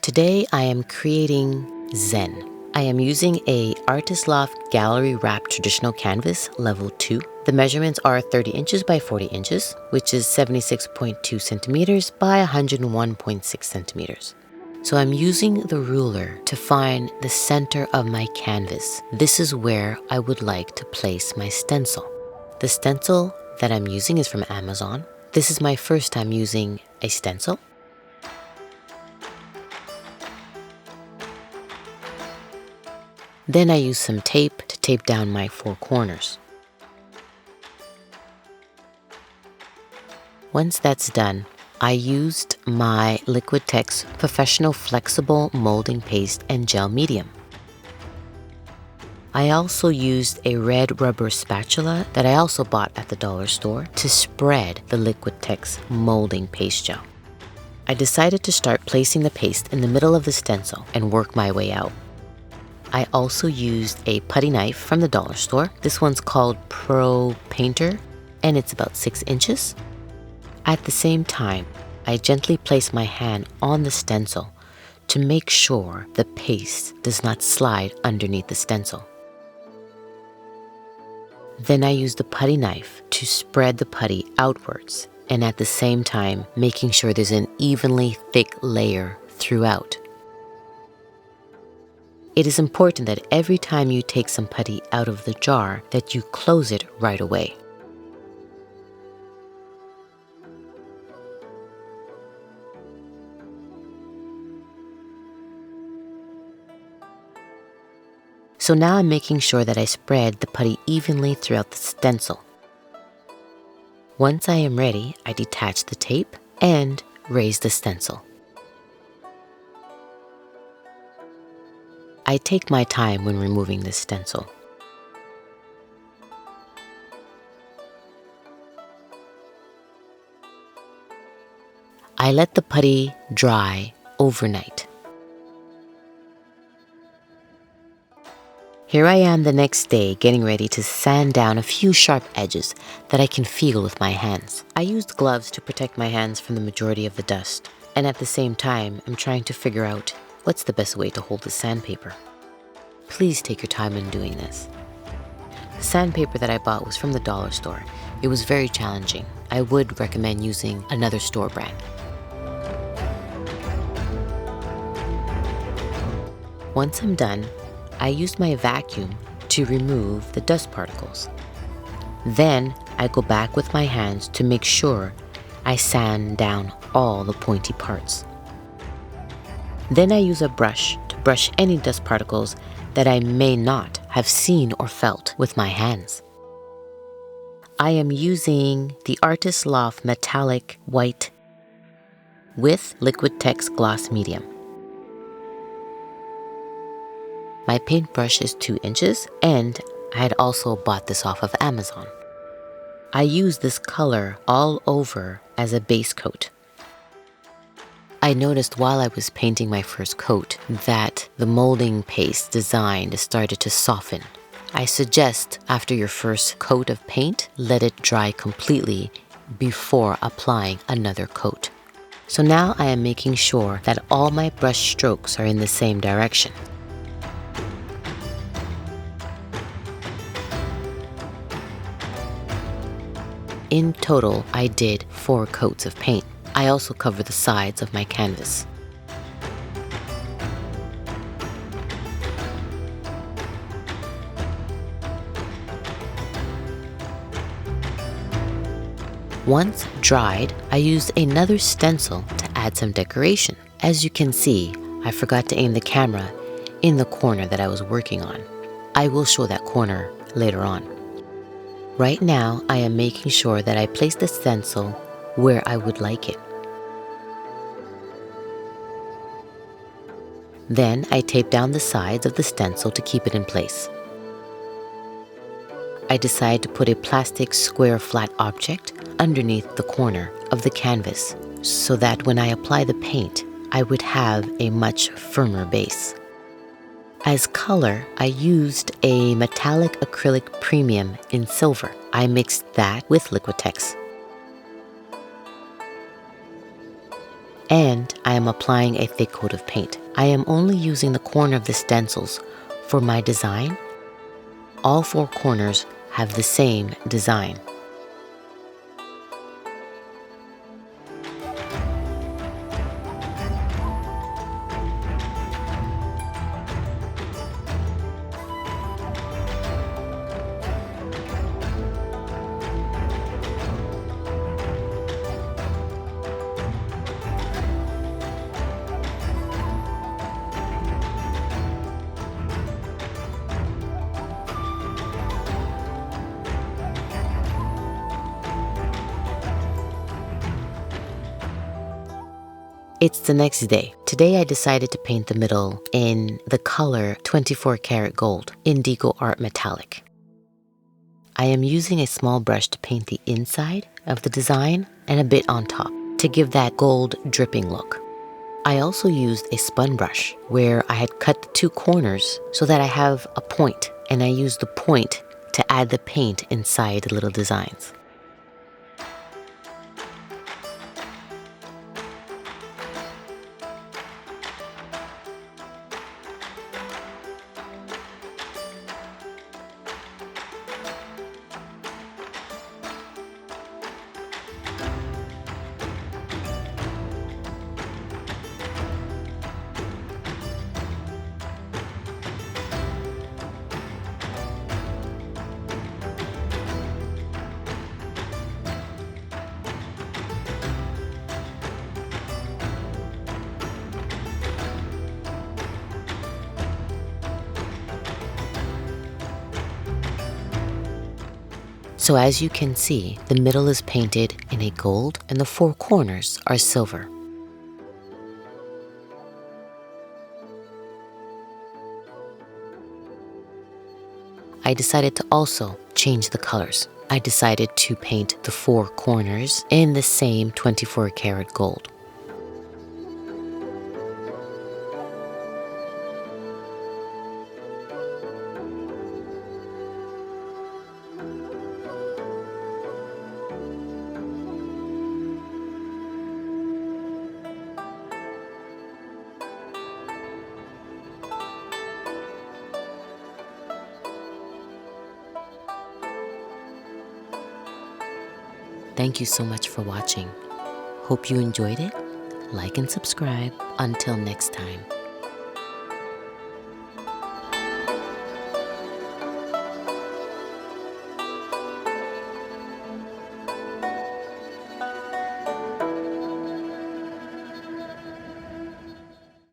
Today I am creating Zen. I am using a Artist Loft Gallery Wrap Traditional Canvas Level 2. The measurements are 30 inches by 40 inches, which is 76.2 centimeters by 101.6 centimeters. So I'm using the ruler to find the center of my canvas. This is where I would like to place my stencil. The stencil that I'm using is from Amazon. This is my first time using a stencil. Then I use some tape to tape down my 4 corners. Once that's done, I used my Liquitex Professional Flexible Molding Paste and Gel Medium. I also used a red rubber spatula that I also bought at the dollar store to spread the Liquitex molding paste gel. I decided to start placing the paste in the middle of the stencil and work my way out. I also used a putty knife from the dollar store. This one's called Pro Painter and it's about 6 inches. At the same time, I gently place my hand on the stencil to make sure the paste does not slide underneath the stencil. Then I use the putty knife to spread the putty outwards and at the same time making sure there's an evenly thick layer throughout. It is important that every time you take some putty out of the jar that you close it right away. So now I'm making sure that I spread the putty evenly throughout the stencil. Once I am ready, I detach the tape and raise the stencil. I take my time when removing this stencil. I let the putty dry overnight. Here I am the next day getting ready to sand down a few sharp edges that I can feel with my hands. I used gloves to protect my hands from the majority of the dust, and at the same time I'm trying to figure out what's the best way to hold the sandpaper. Please take your time in doing this. The sandpaper that I bought was from the dollar store. It was very challenging. I would recommend using another store brand. Once I'm done, I used my vacuum to remove the dust particles. Then I go back with my hands to make sure I sand down all the pointy parts. Then I use a brush to brush any dust particles that I may not have seen or felt with my hands. I am using the Artist Loft Metallic White with Liquitex Gloss Medium. My paintbrush is 2 inches and I had also bought this off of Amazon. I use this color all over as a base coat. I noticed while I was painting my first coat that the molding paste design started to soften. I suggest after your first coat of paint, let it dry completely before applying another coat. So now I am making sure that all my brush strokes are in the same direction. In total, I did 4 coats of paint. I also cover the sides of my canvas. Once dried, I used another stencil to add some decoration. As you can see, I forgot to aim the camera in the corner that I was working on. I will show that corner later on. Right now, I am making sure that I place the stencil where I would like it. Then I tape down the sides of the stencil to keep it in place. I decide to put a plastic square flat object underneath the corner of the canvas so that when I apply the paint, I would have a much firmer base. As color, I used a metallic acrylic premium in silver. I mixed that with Liquitex. And I am applying a thick coat of paint. I am only using the corner of the stencils for my design. All four corners have the same design. It's the next day. Today I decided to paint the middle in the color 24 karat gold, indigo art metallic. I am using a small brush to paint the inside of the design and a bit on top to give that gold dripping look. I also used a spun brush where I had cut the two corners so that I have a point, and I used the point to add the paint inside the little designs. So as you can see, the middle is painted in a gold and the four corners are silver. I decided to also change the colors. I decided to paint the four corners in the same 24 karat gold. Thank you so much for watching. Hope you enjoyed it. Like and subscribe. Until next time.